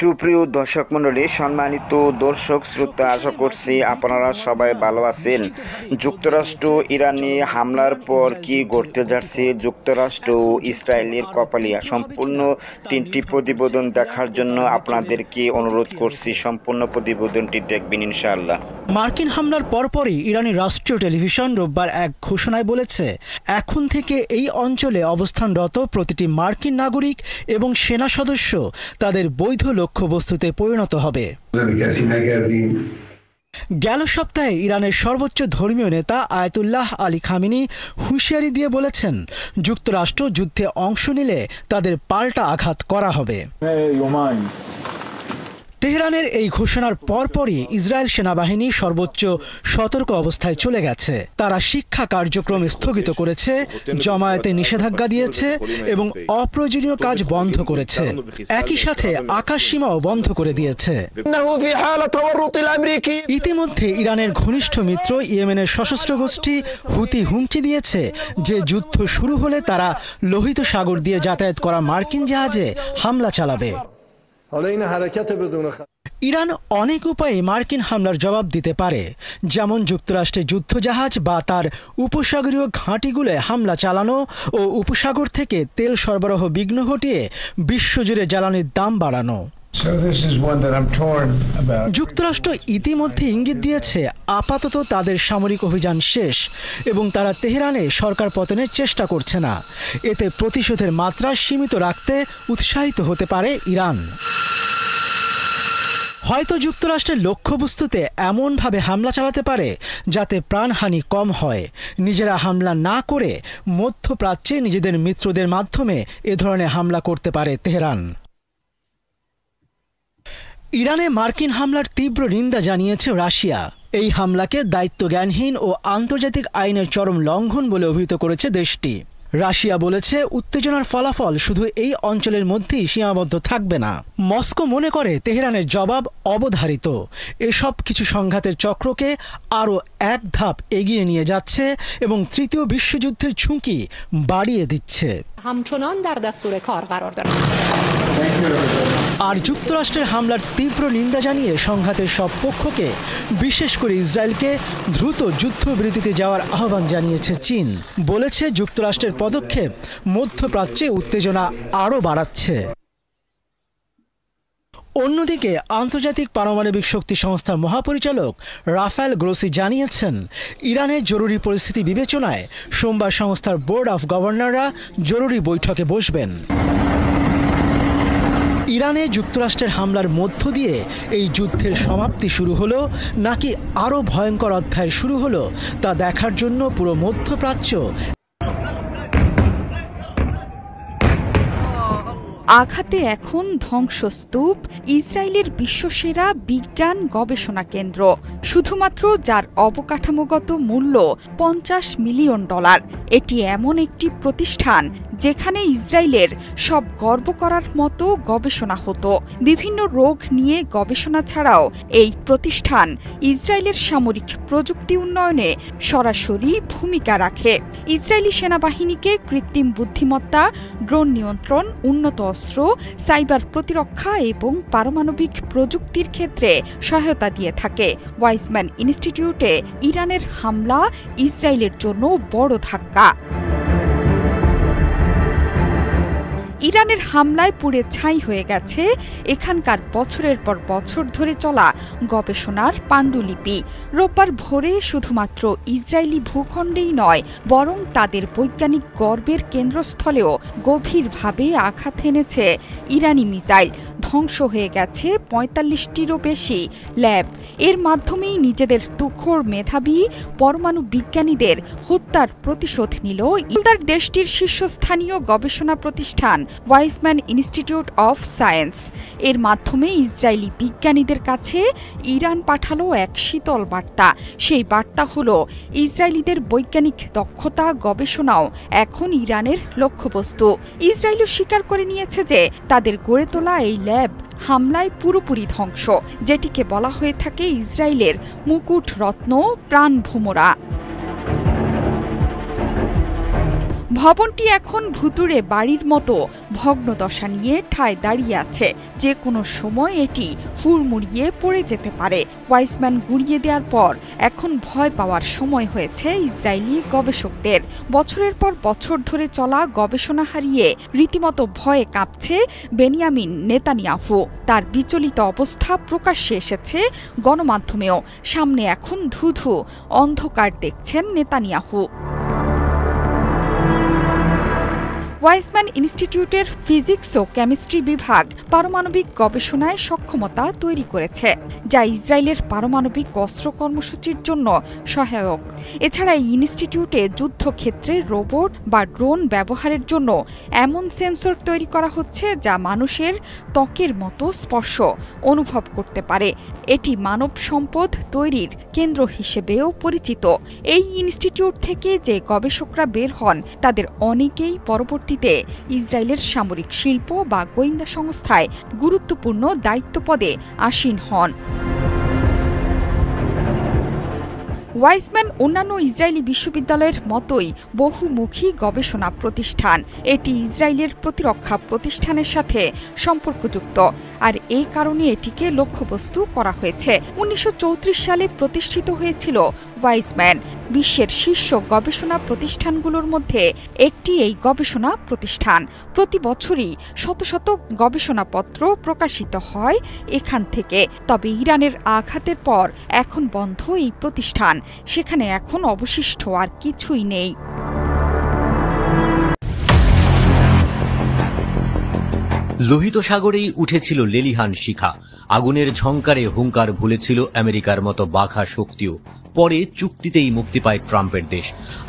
সুপ্রিয় দর্শক মণ্ডলী, সম্মানিত দর্শক শ্রোতা, আশা করছি আপনারা সবাই ভালো আছেন। যুক্তরাষ্ট্র ইরানি হামলার পর কি ঘটতে যাচ্ছে যুক্তরাষ্ট্র ও ইসরায়েলের কপালিয়া, সম্পূর্ণ 3টি প্রতিবেদন দেখার জন্য আপনাদেরকে অনুরোধ করছি। সম্পূর্ণ প্রতিবেদনটি দেখবেন ইনশাআল্লাহ। মার্কিন হামলার পরপরই ইরানি রাষ্ট্রীয় টেলিভিশন রোববার এক ঘোষণায় বলেছে, এখন থেকে এই অঞ্চলে অবস্থানরত প্রতিটি মার্কিন নাগরিক এবং সেনা সদস্য তাদের বৈধ লক্ষ্যবস্তুতে পরিণত হবে। গেল সপ্তাহে ইরানের সর্বোচ্চ ধর্মীয় নেতা আয়াতুল্লাহ আলী খামেনি হুঁশিয়ারি দিয়ে বলেছেন, যুক্তরাষ্ট্র যুদ্ধে অংশ নিলে তাদের পাল্টা আঘাত করা হবে। তেহরানের এই ঘোষণার পরপরই ইসরায়েল সেনাবাহিনী সর্বোচ্চ সতর্ক অবস্থায় চলে গেছে। তারা শিক্ষা কার্যক্রম স্থগিত করেছে, জমায়েতে নিষেধাজ্ঞা দিয়েছে এবং অপ্রয়োজনীয় কাজ বন্ধ করেছে। একই সাথে আকাশসীমাও বন্ধ করে দিয়েছে। ইতিমধ্যে ইরানের ঘনিষ্ঠ মিত্র ইয়েমেনের সশস্ত্র গোষ্ঠী হুতি হুমকি দিয়েছে যে যুদ্ধ শুরু হলে তারা লোহিত সাগর দিয়ে যাতায়াত করা মার্কিন জাহাজে হামলা চালাবে। ইরান অনেক উপায়ে মার্কিন হামলার জবাব দিতে পারে, যেমন যুক্তরাষ্ট্রের যুদ্ধজাহাজ বা তার উপসাগরীয় ঘাঁটিগুলোয় হামলা চালানো ও উপসাগর থেকে তেল সরবরাহ বিঘ্ন ঘটিয়ে বিশ্বজুড়ে জ্বালানির দাম বাড়ানো। যুক্তরাষ্ট্র ইতিমধ্যে ইঙ্গিত দিয়েছে আপাতত তাদের সামরিক অভিযান শেষ এবং তারা তেহরানে সরকার পতনের চেষ্টা করছে না। এতে প্রতিশোধের মাত্রা সীমিত রাখতে উৎসাহিত হতে পারে ইরান। হয়তো যুক্তরাষ্ট্রের লক্ষ্যবস্তুতে এমনভাবে হামলা চালাতে পারে যাতে প্রাণহানি কম হয়। নিজেরা হামলা না করে মধ্যপ্রাচ্যে নিজেদের মিত্রদের মাধ্যমে এ ধরনের হামলা করতে পারে তেহরান। ইরানে মার্কিন হামলার তীব্র নিন্দা জানিয়েছে রাশিয়া। এই হামলাকে দায়িত্বজ্ঞানহীন ও আন্তর্জাতিক আইনের চরম লঙ্ঘন বলে অভিহিত করেছে দেশটি। রাশিয়া বলেছে, উত্তেজনার ফলাফল শুধু এই অঞ্চলের মধ্যেই সীমাবদ্ধ থাকবে না। মস্কো মনে করে তেহরানের জবাব অবধারিত। এসব কিছু সংঘাতের চক্রকে আরও এক ধাপ এগিয়ে নিয়ে যাচ্ছে এবং তৃতীয় বিশ্বযুদ্ধের ঝুঁকি বাড়িয়ে দিচ্ছে। আর যুক্তরাষ্ট্রের হামলার তীব্র নিন্দা জানিয়ে সংঘাতের সব পক্ষকে, বিশেষ করে ইসরায়েলকে দ্রুত যুদ্ধবিরতিতে যাওয়ার আহ্বান জানিয়েছে চীন। বলেছে, যুক্তরাষ্ট্রের পদক্ষেপ মধ্যপ্রাচ্যে উত্তেজনা আরও বাড়াচ্ছে। অন্যদিকে আন্তর্জাতিক পারমাণবিক শক্তি সংস্থার মহাপরিচালক রাফায়েল গ্রোসি জানিয়েছেন, ইরানের জরুরি পরিস্থিতি বিবেচনায় সোমবার সংস্থার বোর্ড অফ গভর্নররা জরুরি বৈঠকে বসবেন। ইরানে যুক্তরাষ্ট্রের হামলার মধ্য দিয়ে এই যুদ্ধের সমাপ্তি শুরু হলো নাকি আরও ভয়ঙ্কর অধ্যায় শুরু হলো তা দেখার জন্য পুরো মধ্যপ্রাচ্য আঘাতে এখন ধ্বংসস্তূপ ইসরায়েলের বিশ্বসেরা বিজ্ঞান গবেষণা কেন্দ্র, শুধুমাত্র যার অবকাঠামোগত মূল্য $50 মিলিয়ন। এটি এমন একটি প্রতিষ্ঠান যেখানে ইসরায়েলের সব গর্ব করার মতো গবেষণা হতো। বিভিন্ন রোগ নিয়ে গবেষণা ছাড়াও এই প্রতিষ্ঠান ইসরায়েলের সামরিক প্রযুক্তি উন্নয়নে সরাসরি ভূমিকা রাখে। ইসরায়েলি সেনাবাহিনীকে কৃত্রিম বুদ্ধিমত্তা, ড্রোন নিয়ন্ত্রণ, উন্নত অস্ত্র, সাইবার প্রতিরক্ষা এবং পারমাণবিক প্রযুক্তির ক্ষেত্রে সহায়তা দিয়ে থাকে। ওয়াইজম্যান ইনস্টিটিউটে ইরানের হামলা ইসরায়েলের জন্য বড় ধাক্কা। ইরানের হামলায় পুড়ে ছাই হয়ে গেছে এখানকার বছরের পর বছর ধরে চলা গবেষণার পাণ্ডুলিপি। রোববার ভোরে শুধুমাত্র ইসরায়েলি ভূখণ্ডেই নয়, বরং তাদের বৈজ্ঞানিক গর্বের কেন্দ্রস্থলেও গভীরভাবে আঘাত এনেছে ইরানি মিসাইল। ধ্বংস হয়ে গেছে 45টিরও বেশি ল্যাব। এর মাধ্যমেই নিজেদের তুখোর মেধাবী পরমাণু বিজ্ঞানীদের হত্যার প্রতিশোধ নিল দেশটির শীর্ষস্থানীয় গবেষণা প্রতিষ্ঠান ওয়াইজম্যান ইনস্টিটিউট অফ সায়েন্স। এর মাধ্যমে ইসরায়েলি বিজ্ঞানীদের কাছে ইরান পাঠালো এক শীতল বার্তা। সেই বার্তা হলো, ইসরায়েলিদের বৈজ্ঞানিক দক্ষতা, গবেষণাও এখন ইরানের লক্ষ্যবস্তু। ইসরায়েলও স্বীকার করে নিয়েছে যে তাদের গড়ে তোলা এই ল্যাব হামলায় পুরোপুরি ধ্বংস, যেটিকে বলা হয়ে থাকে ইসরায়েলের মুকুট রত্ন, প্রাণভোমরা। ভবনটি এখন ভুতুড়ে বাড়ির মতো ভগ্নদশা নিয়ে ঠায় দাঁড়িয়ে আছে। যে কোনো সময় এটি হুড়মুড়িয়ে পড়ে যেতে পারে। ওয়াইসম্যান গুঁড়িয়ে দেওয়ার পর এখন ভয় পাওয়ার সময় হয়েছে ইসরায়েলি গবেষকদের। বছরের পর বছর ধরে চলা গবেষণা হারিয়ে রীতিমতো ভয়ে কাঁপছে বেনিয়ামিন নেতানিয়াহু। তার বিচলিত অবস্থা প্রকাশ্যে এসেছে গণমাধ্যমেও। সামনে এখন ধুধু অন্ধকার দেখছেন নেতানিয়াহু। ওয়াইসম্যান ইনস্টিটিউটের ফিজিক্স ও কেমিস্ট্রি বিভাগ পারমাণবিক গবেষণায় সক্ষমতা তৈরি করেছে, যা ইসরায়েলের পারমাণবিক অস্ত্র কর্মসূচির জন্য সহায়ক। এছাড়া এই ইনস্টিটিউটে যুদ্ধক্ষেত্রে রোবট বা ড্রোন ব্যবহারের জন্য এমন সেন্সর তৈরি করা হচ্ছে যা মানুষের ত্বকের মতো স্পর্শ অনুভব করতে পারে। এটি মানব সম্পদ তৈরির কেন্দ্র হিসেবেও পরিচিত। এই ইনস্টিটিউট থেকে যে গবেষকরা বের হন তাদের অনেকেই পরবর্তীতে ইসরায়েলের সামরিক শিল্প বা গোয়েন্দা সংস্থায় গুরুত্বপূর্ণ দায়িত্বপদে আসীন হন। ওয়াইসম্যান অন্যান্য ইসরায়েলি বিশ্ববিদ্যালয়ের মতোই বহুমুখী গবেষণা প্রতিষ্ঠান। এটি ইসরায়েলের প্রতিরক্ষা প্রতিষ্ঠানের সাথে সম্পর্কযুক্ত, আর এই কারণে এটিকে লক্ষ্যবস্তু করা হয়েছে। 1934 সালে প্রতিষ্ঠিত হয়েছিল ওয়াইসম্যান। বিশ্বের শীর্ষ গবেষণা প্রতিষ্ঠানগুলোর মধ্যে একটি এই গবেষণা প্রতিষ্ঠান। প্রতি বছরই শত শত গবেষণাপত্র প্রকাশিত হয় এখান থেকে। তবে ইরানের আঘাতের পর এখন বন্ধ এই প্রতিষ্ঠান। সেখানে এখন অবশিষ্ট আর কিছুই নেই। লোহিত সাগরেই উঠেছিল লেলিহান শিখা। আগুনের ঝংকারে হুঙ্কার ভুলেছিল আমেরিকার মতো বাঘা শক্তিও। পরে চুক্তিতেই মুক্তি পায় ট্রাম্পের দেশ।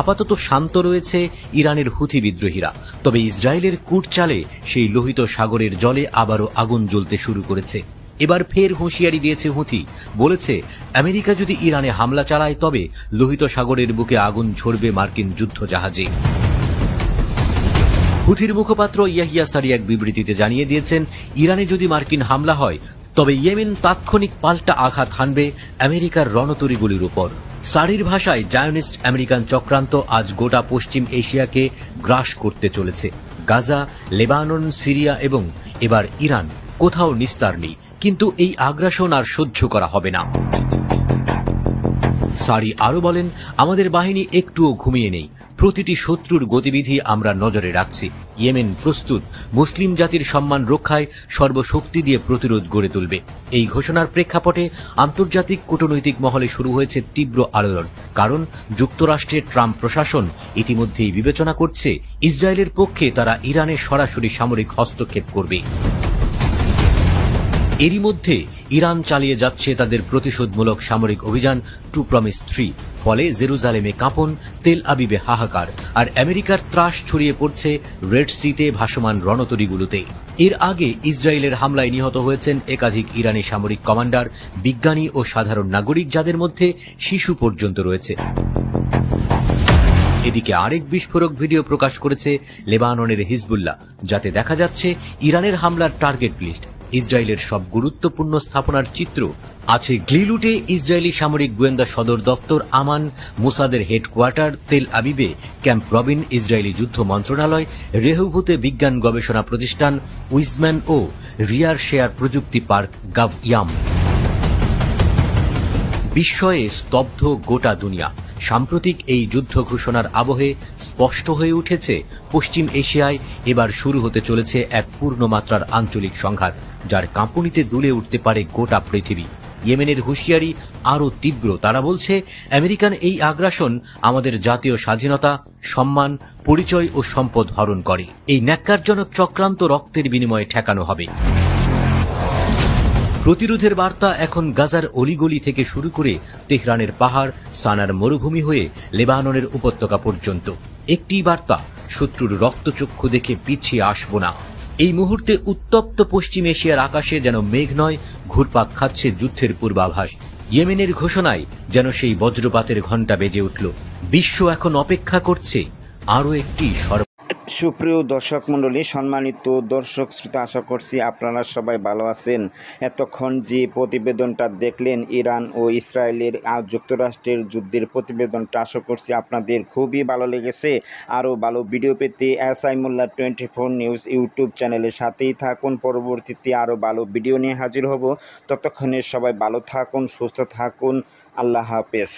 আপাতত শান্ত রয়েছে ইরানের হুথি বিদ্রোহীরা। তবে ইসরায়েলের কূটচালে সেই লোহিত সাগরের জলে আবারও আগুন জ্বলতে শুরু করেছে। এবার ফের হুঁশিয়ারি দিয়েছে হুথি। বলেছে আমেরিকা যদি ইরানে হামলা চালায় তবে লোহিত সাগরের বুকে আগুন ঝরবে মার্কিন যুদ্ধ জাহাজে। হুথির মুখপাত্র ইয়াহিয়া সারি এক বিবৃতিতে জানিয়ে দিয়েছেন, ইরানে যদি মার্কিন হামলা হয় তবে ইয়েমেন তাৎক্ষণিক পাল্টা আঘাত হানবে আমেরিকার রণতরীগুলির উপর। সারির ভাষায় জায়নিস্ট আমেরিকান চক্রান্ত আজ গোটা পশ্চিম এশিয়াকে গ্রাস করতে চলেছে। গাজা, লেবানন, সিরিয়া এবং এবার ইরান, কোথাও নিস্তার নেই। কিন্তু এই আগ্রাসন আর সহ্য করা হবে না। সারি আরো বলেন, আমাদের বাহিনী একটুও ঘুমিয়ে নেই। প্রতিটি শত্রুর গতিবিধি আমরা নজরে রাখছি। ইয়েমেন প্রস্তুত মুসলিম জাতির সম্মান রক্ষায় সর্বশক্তি দিয়ে প্রতিরোধ গড়ে তুলবে। এই ঘোষণার প্রেক্ষাপটে আন্তর্জাতিক কূটনৈতিক মহলে শুরু হয়েছে তীব্র আলোড়ন। কারণ যুক্তরাষ্ট্রের ট্রাম্প প্রশাসন ইতিমধ্যেই বিবেচনা করছে ইসরায়েলের পক্ষে তারা ইরানে সরাসরি সামরিক হস্তক্ষেপ করবে। এরই মধ্যে ইরান চালিয়ে যাচ্ছে তাদের প্রতিশোধমূলক সামরিক অভিযান 2 Promise 3। ফলে জেরুজালেমে কাঁপন, তেল আবিবে হাহাকার, আর আমেরিকার ত্রাস ছড়িয়ে পড়ছে রেড সিতে ভাসমান রণতরীগুলোতে। এর আগে ইসরায়েলের হামলায় নিহত হয়েছেন একাধিক ইরানি সামরিক কমান্ডার, বিজ্ঞানী ও সাধারণ নাগরিক, যাদের মধ্যে শিশু পর্যন্ত রয়েছে। এদিকে আরেক বিস্ফোরক ভিডিও প্রকাশ করেছে লেবাননের হিজবুল্লাহ, যাতে দেখা যাচ্ছে ইরানের হামলার টার্গেট লিস্ট, ইসরায়েলের সব গুরুত্বপূর্ণ স্থাপনার চিত্র আছে। গ্লিলুটে ইসরায়েলি সামরিক গোয়েন্দা সদর দপ্তর আমান, মোসাদের হেডকোয়ার্টার তেল আবিবে, ক্যাম্প রবিন ইসরায়েলি যুদ্ধ মন্ত্রণালয়, রেহভূতে বিজ্ঞান গবেষণা প্রতিষ্ঠান উইজম্যান ও রিয়ার শেয়ার প্রযুক্তি পার্ক গাভইয়াম। বিস্ময়ে স্তব্ধ গোটা দুনিয়া। সাম্প্রতিক এই যুদ্ধ ঘোষণার আবহে স্পষ্ট হয়ে উঠেছে পশ্চিম এশিয়ায় এবার শুরু হতে চলেছে এক পূর্ণমাত্রার আঞ্চলিক সংঘাত, যার কাঁপুনিতে দুলে উঠতে পারে গোটা পৃথিবী। ইয়েমেনের হুঁশিয়ারি আরও তীব্র। তারা বলছে, আমেরিকান এই আগ্রাসন আমাদের জাতীয় স্বাধীনতা, সম্মান, পরিচয় ও সম্পদ হরণ করে। এই ন্যাক্কারজনক চক্রান্ত রক্তের বিনিময়ে ঠেকানো হবে। প্রতিরোধের বার্তা এখন গাজার অলিগলি থেকে শুরু করে তেহরানের পাহাড়, সানার মরুভূমি হয়ে লেবাননের উপত্যকা পর্যন্ত। একটি বার্তা, শত্রুর রক্তচক্ষু দেখে পিছিয়ে আসব না। এই মুহূর্তে উত্তপ্ত পশ্চিম এশিয়ার আকাশে যেন মেঘ নয়, ঘুরপাক খাচ্ছে যুদ্ধের পূর্বাভাস। ইয়েমেনের ঘোষণায় যেন সেই বজ্রপাতের ঘণ্টা বেজে উঠল। বিশ্ব এখন অপেক্ষা করছে আরও একটি সুপ্রিয় দর্শক মণ্ডলী, সম্মানিত দর্শক শ্রোতা, আশা করছি আপনারা সবাই ভালো আছেন। এতক্ষণ যে প্রতিবেদনটা দেখলেন ইরান ও ইসরায়েলের যুক্তরাষ্ট্রের যুদ্ধের প্রতিবেদনটা, আশা করছি আপনাদের খুবই ভালো লেগেছে। আরও ভালো ভিডিও পেতে SI মোল্লা 24 নিউজ ইউটিউব চ্যানেলের সাথেই থাকুন। পরবর্তীতে আরও ভালো ভিডিও নিয়ে হাজির হব। ততক্ষণে সবাই ভালো থাকুন, সুস্থ থাকুন। আল্লাহ হাফেজ।